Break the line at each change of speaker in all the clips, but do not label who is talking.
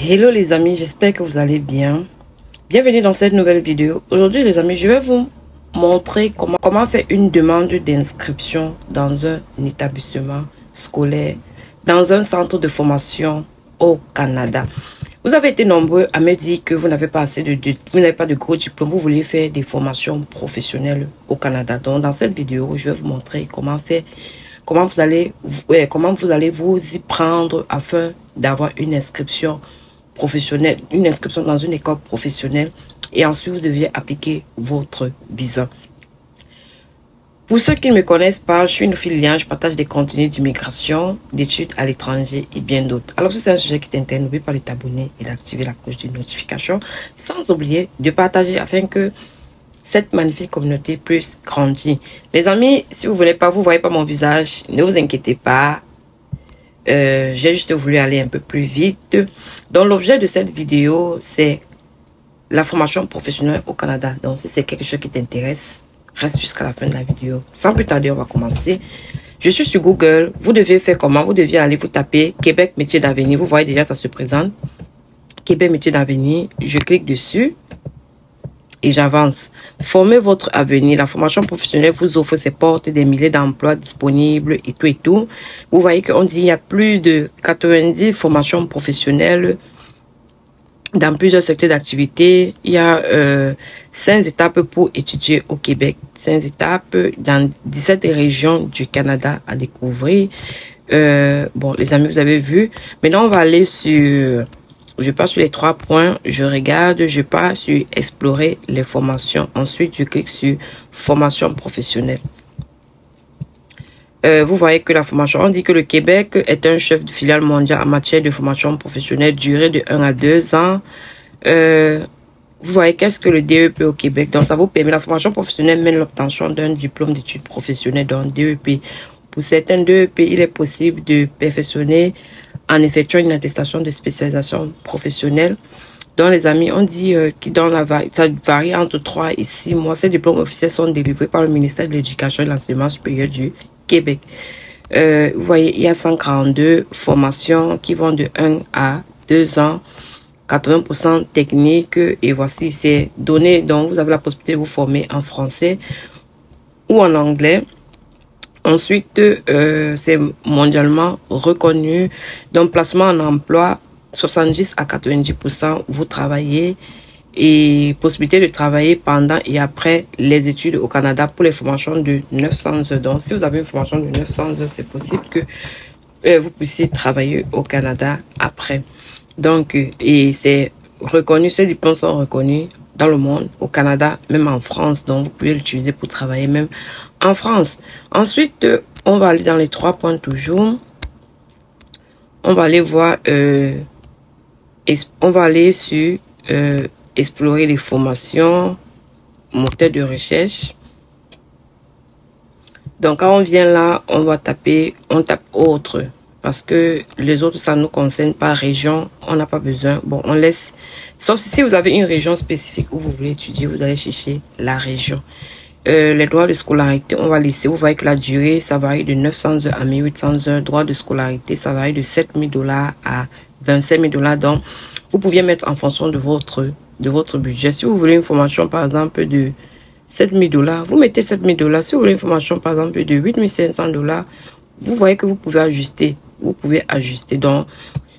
Hello les amis, j'espère que vous allez bien. Bienvenue dans cette nouvelle vidéo. Aujourd'hui les amis, je vais vous montrer comment faire une demande d'inscription dans un établissement scolaire, dans un centre de formation au Canada. Vous avez été nombreux à me dire que vous n'avez pas de gros diplômes, vous voulez faire des formations professionnelles au Canada. Donc dans cette vidéo, je vais vous montrer comment vous allez vous y prendre afin d'avoir une inscription professionnelle, une inscription dans une école professionnelle, et ensuite vous deviez appliquer votre visa. Pour ceux qui ne me connaissent pas, je suis une fille lien, je partage des contenus d'immigration, d'études à l'étranger et bien d'autres. Alors si c'est un sujet qui t'intéresse, n'oublie pas de t'abonner et d'activer la cloche de notification, sans oublier de partager afin que cette magnifique communauté puisse grandir. Les amis, si vous voulez pas, vous voyez pas mon visage, ne vous inquiétez pas. J'ai juste voulu aller un peu plus vite. Donc l'objet de cette vidéo, c'est la formation professionnelle au Canada. Donc si c'est quelque chose qui t'intéresse, reste jusqu'à la fin de la vidéo. Sans plus tarder, on va commencer. Je suis sur Google. Vous devez faire comment? Vous devez aller vous taper Québec métier d'avenir. Vous voyez déjà, ça se présente. Québec métier d'avenir. Je clique dessus. Et j'avance. Formez votre avenir. La formation professionnelle vous offre ses portes, des milliers d'emplois disponibles et tout et tout. Vous voyez qu'on dit qu'il y a plus de 90 formations professionnelles dans plusieurs secteurs d'activité. Il y a 5 étapes pour étudier au Québec. 5 étapes dans 17 régions du Canada à découvrir. Bon, les amis, vous avez vu. Maintenant, on va aller sur... Je passe sur les 3 points, je regarde, je passe sur explorer les formations. Ensuite, je clique sur formation professionnelle. Vous voyez que la formation, on dit que le Québec est un chef de filiale mondiale en matière de formation professionnelle, durée de 1 à 2 ans. Vous voyez qu'est-ce que le DEP au Québec. Donc, ça vous permet, la formation professionnelle mène l'obtention d'un diplôme d'études professionnelles dans DEP. Pour certains DEP, il est possible de perfectionner en effectuant une attestation de spécialisation professionnelle. Donc, les amis, on dit que ça varie entre 3 et 6 mois. Ces diplômes officiels sont délivrés par le ministère de l'Éducation et de l'Enseignement supérieur du Québec. Vous voyez, il y a 142 formations qui vont de 1 à 2 ans, 80% techniques. Et voici ces données. Donc, vous avez la possibilité de vous former en français ou en anglais. Ensuite, c'est mondialement reconnu. Donc, placement en emploi, 70 à 90%, vous travaillez. Et possibilité de travailler pendant et après les études au Canada pour les formations de 900 heures. Donc, si vous avez une formation de 900 heures, c'est possible que vous puissiez travailler au Canada après. Donc, et c'est reconnu, ces diplômes sont reconnus dans le monde, au Canada, même en France. Donc, vous pouvez l'utiliser pour travailler même en France. Ensuite, on va aller dans les 3 points toujours. On va aller voir, on va aller sur explorer les formations, moteur de recherche. Donc, quand on vient là, on va taper, on tape autre. Parce que les autres, ça nous concerne par région. On n'a pas besoin. Bon, on laisse. Sauf si vous avez une région spécifique où vous voulez étudier, vous allez chercher la région. Les droits de scolarité, on va laisser. Vous voyez que la durée, ça varie de 900 heures à 1800 heures. Droits de scolarité, ça varie de 7 000 $ à 25 000 $. Donc, vous pouviez mettre en fonction de votre budget. Si vous voulez une formation, par exemple, de 7 000 $, vous mettez 7 000 $. Si vous voulez une formation, par exemple, de 8 500 $, vous voyez que vous pouvez ajuster. Vous pouvez ajuster. Donc,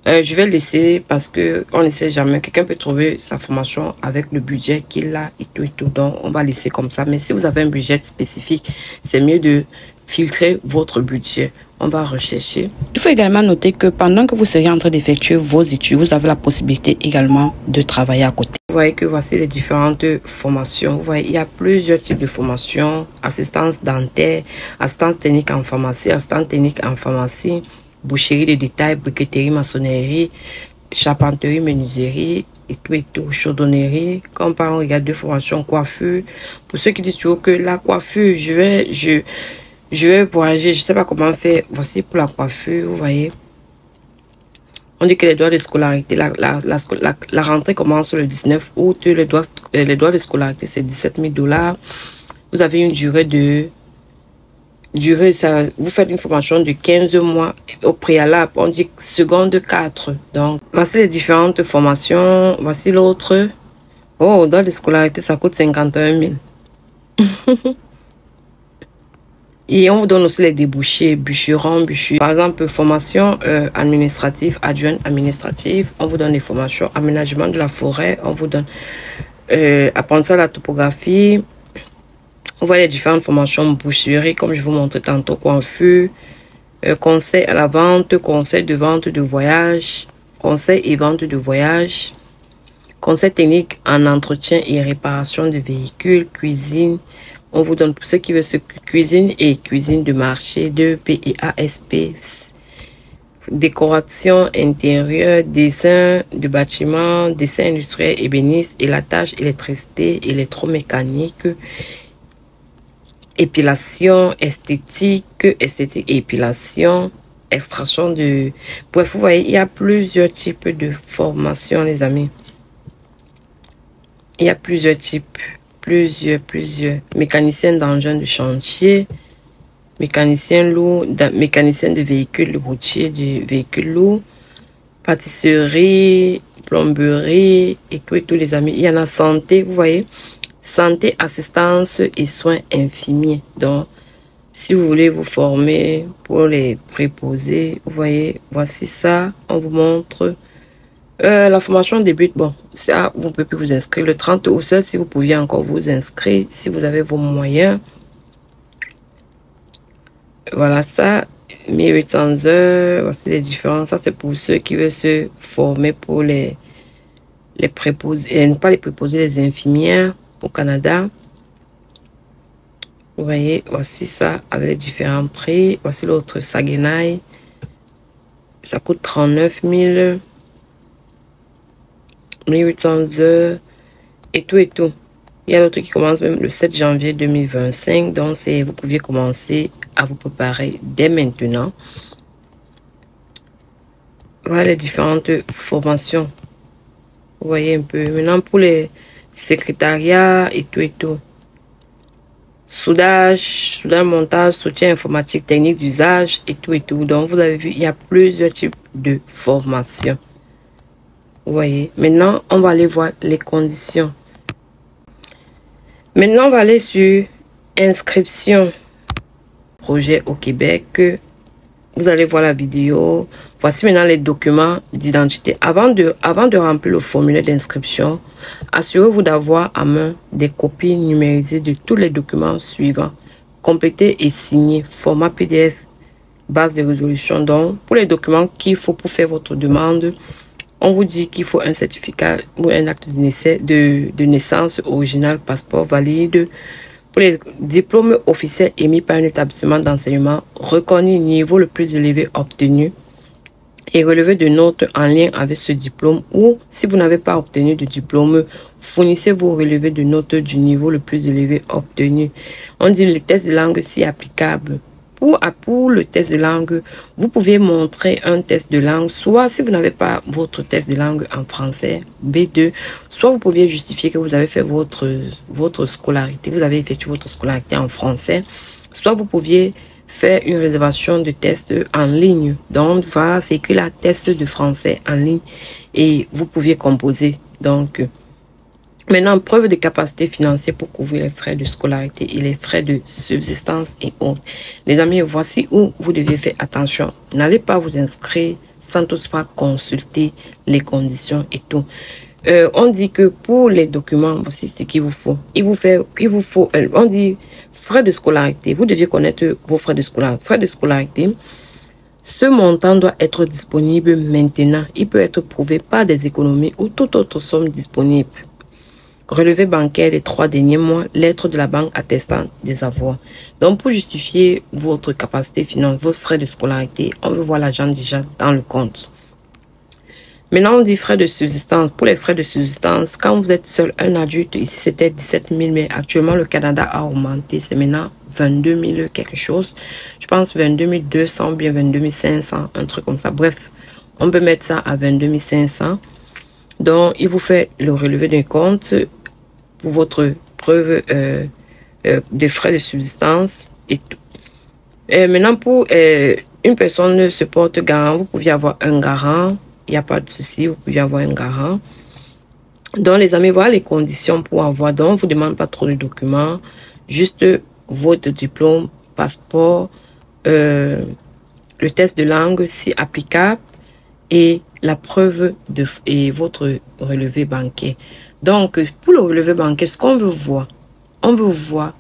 je vais laisser parce que on ne sait jamais. Quelqu'un peut trouver sa formation avec le budget qu'il a et tout et tout. Donc, on va laisser comme ça. Mais si vous avez un budget spécifique, c'est mieux de filtrer votre budget. On va rechercher. Il faut également noter que pendant que vous serez en train d'effectuer vos études, vous avez la possibilité également de travailler à côté. Vous voyez que voici les différentes formations. Vous voyez, il y a plusieurs types de formations. Assistance dentaire, assistance technique en pharmacie, assistance technique en pharmacie, boucherie de détail, briqueterie, maçonnerie, charpenterie, menuiserie et tout, chaudronnerie. Comme par exemple, il y a 2 formations, coiffure. Pour ceux qui disent toujours que la coiffure, je vais voyager, je sais pas comment faire. Voici pour la coiffure, vous voyez. On dit que les droits de scolarité, la rentrée commence le 19 août. Les droits de scolarité, c'est 17 000 $. Vous avez une durée de durée, ça, vous faites une formation de 15 mois au préalable. On dit seconde 4. Donc, voici les différentes formations. Voici l'autre. Oh, dans les scolarités, ça coûte 51 000. Et on vous donne aussi les débouchés, bûcheron, bûcher. Par exemple, formation administrative, adjoint administratif. On vous donne les formations aménagement de la forêt. On vous donne apprentissage à la topographie. On voit les différentes formations boucherie, comme je vous montrais tantôt, coiffure, conseil à la vente, conseil de vente de voyage, conseil et vente de voyage, conseil technique en entretien et réparation de véhicules, cuisine. On vous donne pour ceux qui veulent se cuisine et cuisine de marché, de PEASP, décoration intérieure, dessin de bâtiment, dessin industriel, ébéniste, élatage, électricité, électromécanique, épilation, esthétique et épilation, extraction de... Bref, vous voyez, il y a plusieurs types de formations, les amis. Il y a plusieurs types, plusieurs. Mécanicien d'engin de chantier, mécanicien lourd, mécanicien de véhicules routiers, de véhicules lourds, pâtisserie, plomberie, et tout, les amis. Il y en a santé, vous voyez. Santé, assistance et soins infirmiers. Donc, si vous voulez vous former pour les préposés, vous voyez, voici ça. On vous montre. La formation débute, bon, ça, vous pouvez plus vous inscrire. Le 30 août, ça, si vous pouviez encore vous inscrire, si vous avez vos moyens. Voilà, ça, 1800 heures, voici les différences. Ça, c'est pour ceux qui veulent se former pour les préposés, pas les préposés, les infirmières au Canada. Vous voyez, voici ça avec différents prix. Voici l'autre Saguenay. Ça coûte 39 000. 1800 heures. Et tout. Il y a l'autre qui commence même le 7 janvier 2025. Donc, vous pouviez commencer à vous préparer dès maintenant. Voilà les différentes formations. Vous voyez un peu. Maintenant, pour les secrétariats et tout. Soudage, montage, soutien informatique, technique d'usage et tout. Donc, vous avez vu, il y a plusieurs types de formations. Vous voyez. Maintenant, on va aller voir les conditions. Maintenant, on va aller sur inscription projet au Québec. Vous allez voir la vidéo. Voici maintenant les documents d'identité. Avant de remplir le formulaire d'inscription, assurez-vous d'avoir à main des copies numérisées de tous les documents suivants. Complétés et signés. Format PDF, base de résolution. Donc, pour les documents qu'il faut pour faire votre demande, on vous dit qu'il faut un certificat ou un acte de naissance original, passeport valide. Pour les diplômes officiels émis par un établissement d'enseignement reconnu niveau le plus élevé obtenu et relevé de notes en lien avec ce diplôme, ou si vous n'avez pas obtenu de diplôme, fournissez vos relevés de notes du niveau le plus élevé obtenu. On dit le test de langue si applicable. Pour le test de langue, vous pouvez montrer un test de langue, soit si vous n'avez pas votre test de langue en français, B2, soit vous pouviez justifier que vous avez fait votre scolarité, vous avez effectué votre scolarité en français, soit vous pouviez faire une réservation de test en ligne. Donc, voilà, c'est écrit la test de français en ligne et vous pouviez composer. Donc, maintenant, preuve de capacité financière pour couvrir les frais de scolarité et les frais de subsistance et autres. Les amis, voici où vous devez faire attention. N'allez pas vous inscrire sans toutefois consulter les conditions et tout. On dit que pour les documents, voici ce qu'il vous faut. Il vous faut, on dit frais de scolarité. Vous devez connaître vos frais de scolarité. Frais de scolarité. Ce montant doit être disponible maintenant. Il peut être prouvé par des économies ou toute autre somme disponible. Relevé bancaire des 3 derniers mois, lettre de la banque attestant des avoirs. Donc, pour justifier votre capacité financière, vos frais de scolarité, on veut voir l'argent déjà dans le compte. Maintenant, on dit frais de subsistance. Pour les frais de subsistance, quand vous êtes seul, un adulte, ici c'était 17 000, mais actuellement le Canada a augmenté, c'est maintenant 22 000 quelque chose. Je pense 22 200 ou bien 22 500, un truc comme ça. Bref, on peut mettre ça à 22 500. Donc, il vous fait le relevé d'un compte pour votre preuve des frais de subsistance et tout. Maintenant, pour une personne se porte garant, vous pouvez avoir un garant. Il n'y a pas de souci, vous pouvez avoir un garant. Donc, les amis, voilà les conditions pour avoir. Donc, on ne vous demande pas trop de documents. Juste votre diplôme, passeport, le test de langue si applicable et la preuve et votre relevé bancaire. Donc, pour le relevé bancaire, ce qu'on veut voir, on veut voir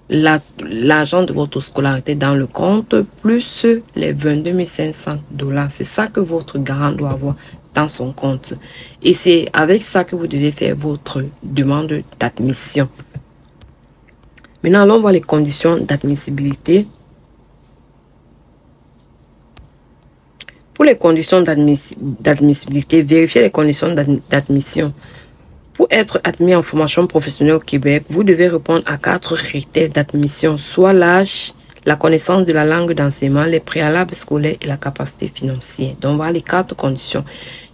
l'argent de votre scolarité dans le compte plus les 22 500 $. C'est ça que votre garant doit avoir dans son compte. Et c'est avec ça que vous devez faire votre demande d'admission. Maintenant, allons voir les conditions d'admissibilité. Pour les conditions d'admissibilité, vérifiez les conditions d'admission. Pour être admis en formation professionnelle au Québec, vous devez répondre à 4 critères d'admission, soit l'âge, la connaissance de la langue d'enseignement, les préalables scolaires et la capacité financière. Donc, voilà les 4 conditions.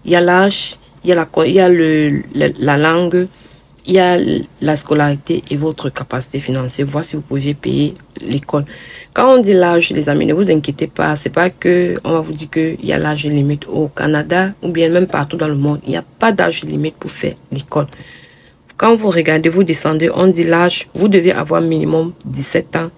Il y a l'âge, il y a la langue, il y a la scolarité et votre capacité financière. Voici si vous pouvez payer l'école. Quand on dit l'âge, les amis, ne vous inquiétez pas. C'est pas que on va vous dire qu'il y a l'âge limite au Canada ou bien même partout dans le monde. Il n'y a pas d'âge limite pour faire l'école. Quand vous regardez, vous descendez, on dit l'âge, vous devez avoir minimum 17 ans.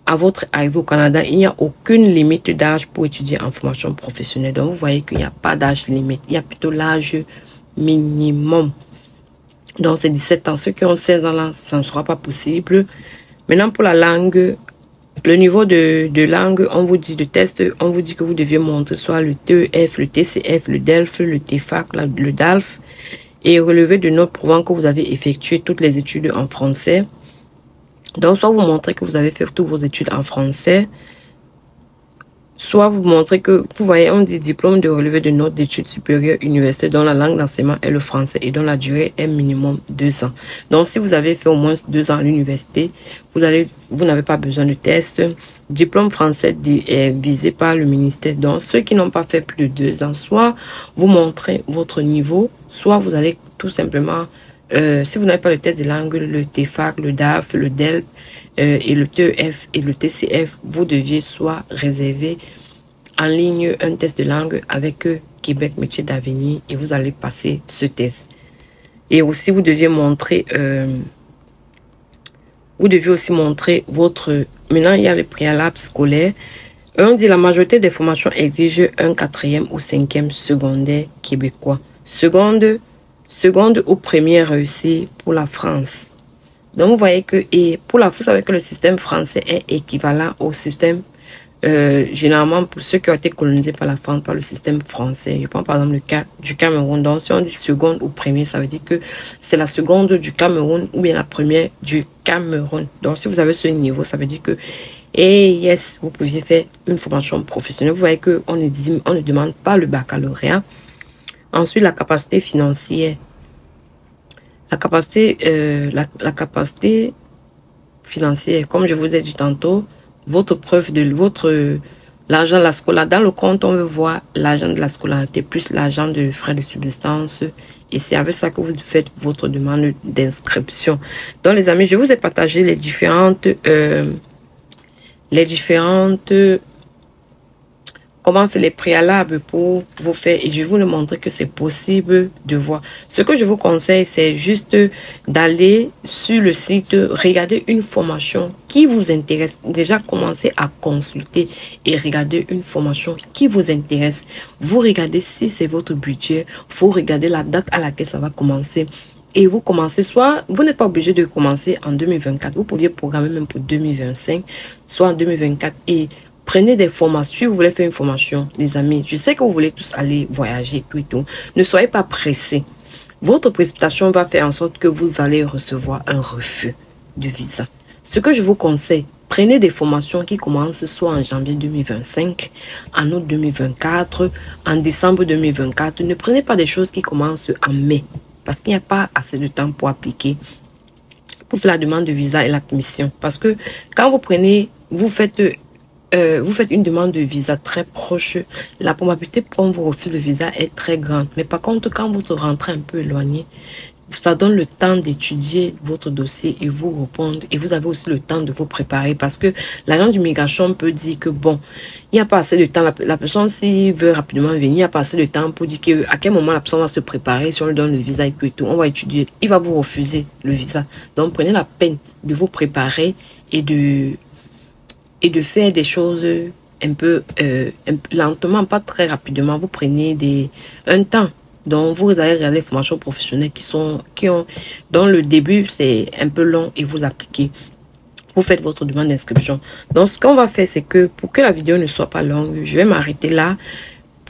À votre arrivée au Canada, il n'y a aucune limite d'âge pour étudier en formation professionnelle. Donc, vous voyez qu'il n'y a pas d'âge limite. Il y a plutôt l'âge minimum. Donc, c'est 17 ans. Ceux qui ont 16 ans, là, ça ne sera pas possible. Maintenant, pour la langue, le niveau de langue, on vous dit de test, on vous dit que vous deviez montrer soit le TEF, le TCF, le DELF, le TEFAC, le DALF, et relever de notes prouvant que vous avez effectué toutes les études en français. Donc, soit vous montrez que vous avez fait toutes vos études en français, soit vous montrez que, vous voyez, on dit diplôme de relevé de notes d'études supérieures universitaires dont la langue d'enseignement est le français et dont la durée est minimum 2 ans. Donc, si vous avez fait au moins 2 ans à l'université, vous n'avez pas besoin de test. Diplôme français est visé par le ministère. Donc, ceux qui n'ont pas fait plus de 2 ans, soit vous montrez votre niveau, soit vous allez tout simplement, si vous n'avez pas le test de langue, le TEFAC, le DAF, le DELP, et le TEF et le TCF, vous deviez soit réserver en ligne un test de langue avec Québec Métiers d'Avenir et vous allez passer ce test. Et aussi, vous deviez montrer, votre... Maintenant, il y a le préalable scolaire. On dit la majorité des formations exigent un 4e ou 5e secondaire québécois. Seconde ou première réussie pour la France. Donc, vous voyez que, et pour vous savez que le système français est équivalent au système, généralement, pour ceux qui ont été colonisés par la France, par le système français. Je prends par exemple le cas du Cameroun. Donc, si on dit seconde ou première, ça veut dire que c'est la seconde du Cameroun ou bien la première du Cameroun. Donc, si vous avez ce niveau, ça veut dire que, et yes, vous pouvez faire une formation professionnelle. Vous voyez qu'on ne demande pas le baccalauréat. Ensuite, la capacité financière. La capacité financière, comme je vous ai dit tantôt, votre preuve de l'argent de la scolarité. Dans le compte, on veut voir l'argent de la scolarité plus l'argent de frais de subsistance. Et c'est avec ça que vous faites votre demande d'inscription. Donc, les amis, je vous ai partagé les différentes comment faire les préalables pour vous faire, et je vais vous le montrer que c'est possible de voir. Ce que je vous conseille, c'est juste d'aller sur le site, regarder une formation qui vous intéresse. Déjà, commencez à consulter et regarder une formation qui vous intéresse. Vous regardez si c'est votre budget, vous regardez la date à laquelle ça va commencer. Et vous commencez, soit vous n'êtes pas obligé de commencer en 2024, vous pouviez programmer même pour 2025, soit en 2024, et prenez des formations. Si vous voulez faire une formation, les amis, je sais que vous voulez tous aller voyager, tout et tout. Ne soyez pas pressés. Votre précipitation va faire en sorte que vous allez recevoir un refus de visa. Ce que je vous conseille, prenez des formations qui commencent soit en janvier 2025, en août 2024, en décembre 2024. Ne prenez pas des choses qui commencent en mai, parce qu'il n'y a pas assez de temps pour appliquer, pour faire la demande de visa et l'admission. Parce que quand vous prenez, vous faites une demande de visa très proche, la probabilité pour qu'on vous refuse le visa est très grande. Mais par contre, quand vous rentrez un peu éloigné, ça donne le temps d'étudier votre dossier et vous répondre. Et vous avez aussi le temps de vous préparer parce que l'agent d'immigration peut dire que bon, il n'y a pas assez de temps. La personne, s'il veut rapidement venir, il n'y a pas assez de temps pour dire que, à quel moment la personne va se préparer. Si on lui donne le visa et tout, on va étudier. Il va vous refuser le visa. Donc, prenez la peine de vous préparer et de faire des choses un peu lentement, pas très rapidement. Vous prenez un temps. Donc, vous allez regarder les formations professionnelles dont le début, c'est un peu long et vous appliquez. Vous faites votre demande d'inscription. Donc, ce qu'on va faire, c'est que pour que la vidéo ne soit pas longue, je vais m'arrêter là.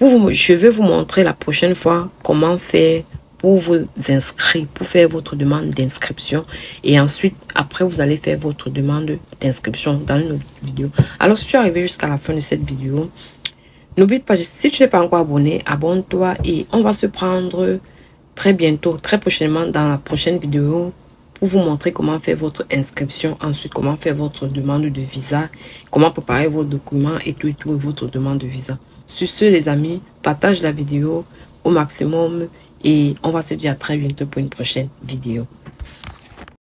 Je vais vous montrer la prochaine fois comment faire pour vous inscrire, pour faire votre demande d'inscription. Et ensuite, après, vous allez faire votre demande d'inscription dans une autre vidéo. Alors, si tu es arrivé jusqu'à la fin de cette vidéo, n'oublie pas, si tu n'es pas encore abonné, abonne-toi et on va se prendre très bientôt, très prochainement dans la prochaine vidéo pour vous montrer comment faire votre inscription, ensuite comment faire votre demande de visa, comment préparer vos documents et votre demande de visa. Sur ce, les amis, partage la vidéo au maximum et on va se dire à très bientôt pour une prochaine vidéo.